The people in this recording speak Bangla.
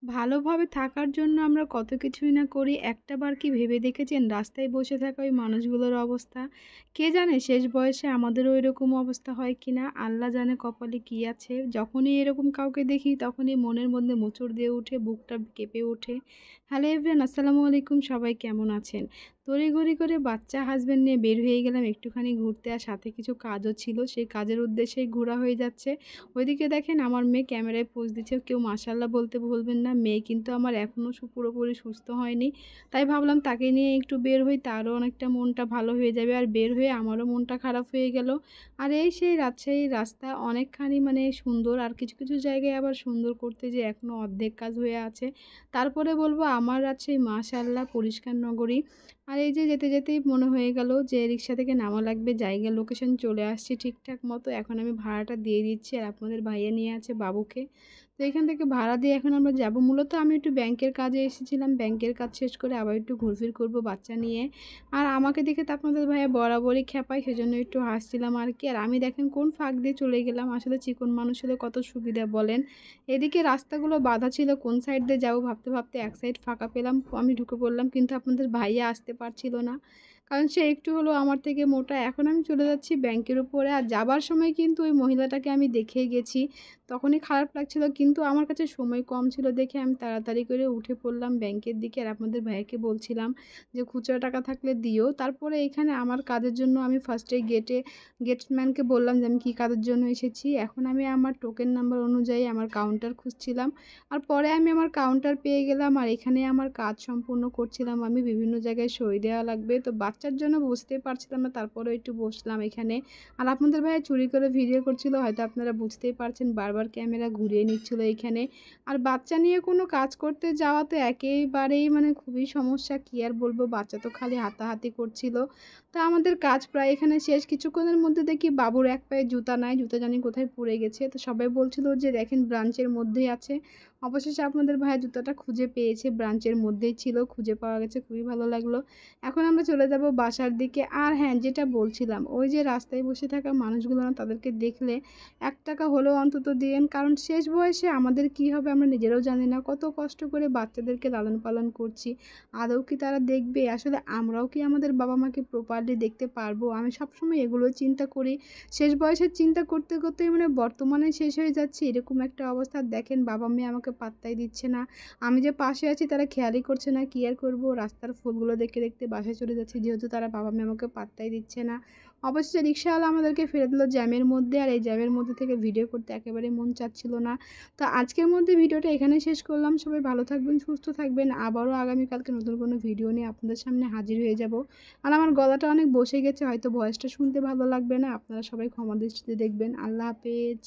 ভালোভাবে থাকার জন্য আমরা কত কিছুই না করি। একটাবার কি ভেবে দেখেছেন রাস্তায় বসে থাকা ওই মানুষগুলোর অবস্থা? কে জানে শেষ বয়সে আমাদেরও এরকম অবস্থা হয় কিনা? আল্লাহ জানে কপালে কি আছে। যখনই এরকম কাউকে দেখি তখনই মনের মধ্যে মোচড় দিয়ে ওঠে, বুকটা কেঁপে ওঠে। হ্যালো এভরিওয়ান, আসসালামু আলাইকুম। সবাই কেমন আছেন? তড়িঘড়ি করে বাচ্চা, হাসব্যান্ড নিয়ে বের হয়ে গেলাম একটুখানি ঘুরতে, আর সাথে কিছু কাজও ছিল। সেই কাজের উদ্দেশ্যেই ঘোরা হয়ে যাচ্ছে। ওইদিকে দেখেন আমার মেয়ে ক্যামেরায় পোজ দিচ্ছে। কেউ মাশাআল্লাহ বলতে ভুলবেন না। মেয়ে কিন্তু আমার এখনও পুরোপুরি সুস্থ হয়নি। তাই ভাবলাম তাকে নিয়ে একটু বের হই, তারও অনেকটা মনটা ভালো হয়ে যাবে। আর বের হয়ে আমারও মনটা খারাপ হয়ে গেল। আর এই সেই রাজশাহীর রাস্তা অনেকখানি সুন্দর, আর কিছু, কিছু জায়গায় আবার সুন্দর করতে যেয়ে এখনও অর্ধেক কাজ হয়ে আছে। তারপরে বলব আমার রাজশাহী মাশাআল্লাহ পরিষ্কার নগরী। আর এই যে যেতে, যেতেই মনে হয়ে গেল যে রিক্সা থেকে নামা লাগবে। জায়গা লোকেশন চলে আসছি ঠিকঠাক মতো। এখন আমি ভাড়াটা দিয়ে দিচ্ছি, আর আপনাদের ভাইয়া নিয়ে আছে বাবুকে। তো এখান থেকে ভাড়া দিয়ে এখন আমরা যাব। মূলত আমি একটু ব্যাংকের কাজে এসেছিলাম। ব্যাংকের কাজ শেষ করে আবার একটু ঘুরফির করব বাচ্চা নিয়ে। আর আমাকে দেখে তো আপনাদের ভাইয়া বরাবরই খেপায়, সেজন্য একটু হাসছিলাম আর কি। আর আমি দেখেন কোন ফাঁক দিয়ে চলে গেলাম। আসলে চিকন মানুষ হলে কত সুবিধা বলেন। এদিকে রাস্তাগুলো বাঁধা ছিল, কোন সাইড দিয়ে যাব ভাবতে, ভাবতে এক সাইড ফাঁকা পেলাম। আমি ঢুকে পড়লাম, কিন্তু আপনাদের ভাইয়া আসতে পারছিল না। কারণ সে একটু হলেও আমার থেকে মোটা। এখন আমি চলে যাচ্ছি ব্যাংকের উপরে। আর যাবার সময় কিন্তু ওই মহিলাটাকে আমি দেখেই গেছি। তখনই খারাপ লাগছিল, কিন্তু আমার কাছে সময় কম ছিল দেখে আমি তাড়াতাড়ি করে উঠে পড়লাম ব্যাংকের দিকে। আর আপনাদের ভাইয়াকে বলছিলাম যে খুচরা টাকা থাকলে দিও। তারপরে এখানে আমার কাজের জন্য আমি ফার্স্টে গেটম্যানকে বললাম যে আমি কী কাজের জন্য এসেছি। এখন আমি আমার টোকেন নাম্বার অনুযায়ী আমার কাউন্টার খুঁজছিলাম। আর পরে আমি আমার কাউন্টার পেয়ে গেলাম, আর এখানে আমার কাজ সম্পূর্ণ করছিলাম। আমি বিভিন্ন জায়গায় সই দেওয়া লাগবে, তো বাচ্চার জন্য বুঝতেই পারছিলাম না, তারপরেও একটু বসলাম এখানে। আর আপনাদের ভাইয়া চুরি করে ভিডিও করছিল, হয়তো আপনারা বুঝতেই পারছেন, বারবার ক্যামেরা ঘুরিয়ে নিচ্ছিল এইখানে। আর বাচ্চা নিয়ে কোনো কাজ করতে যাওয়া তো একেবারেই খুবই সমস্যা। কী আর বলবো, বাচ্চা তো খালি হাতাহাতি করছিল। তা আমাদের কাজ প্রায় এখানে শেষ। কিছুক্ষণের মধ্যে দেখি বাবুর এক পায়ে জুতা নাই, জুতা জানি কোথায় পড়ে গেছে। তো সবাই বলছিল যে দেখেন ব্রাঞ্চের মধ্যেই আছে। অবশেষে আপনাদের ভাইয়া জুতাটা খুঁজে পেয়েছে, ব্রাঞ্চের মধ্যেই ছিল, খুঁজে পাওয়া গেছে, খুবই ভালো লাগলো। এখন আমরা চলে যাব বাসার দিকে। আর হ্যাঁ, যেটা বলছিলাম, ওই যে রাস্তায় বসে থাকা মানুষগুলো না, তাদেরকে দেখলে ৳১ হলেও অন্তত দিয়েন। কারণ শেষ বয়সে আমাদের কি হবে আমরা নিজেরাও জানি না। কত কষ্ট করে বাচ্চাদেরকে লালন পালন করছি। আদৌ কি তারা দেখবে? আসলে আমরাও কি আমাদের বাবা মাকে প্রপারলি দেখতে পারবো? আমি সবসময় এগুলোই চিন্তা করি। শেষ বয়সের চিন্তা করতে, করতেই বর্তমানে শেষ হয়ে যাচ্ছি, এরকম একটা অবস্থা। দেখেন বাবা মেয়ে আমাকে পাত্তাই দিচ্ছে না। আমি যে পাশে আছি তারা খেয়ালই করছে না। কি আর করব? রাস্তার ফুলগুলো দেখতে, দেখতে বাসায় চলে যাচ্ছি, যেহেতু তারা বাবা মেয়ে আমাকে পাত্তাই দিচ্ছে না। অবশেষে রিক্শাওয়ালা আমাদেরকে ফেলে দিল জ্যামের মধ্যে। আর এই জ্যামের মধ্যে থেকে ভিডিও করতে একেবারেই মন চাচ্ছিল না। তো আজকের মধ্যে ভিডিওটা এখানেই শেষ করলাম। সবাই ভালো থাকবেন, সুস্থ থাকবেন। আবারও আগামীকালকে নতুন কোনো ভিডিও নিয়ে আপনাদের সামনে হাজির হয়ে যাব। আর আমার গলাটা অনেক বসে গেছে, হয়তো ভয়েসটা শুনতে ভালো লাগবে না। আপনারা সবাই ক্ষমা দৃষ্টিতে দেখবেন। আল্লাহ হাফেজ।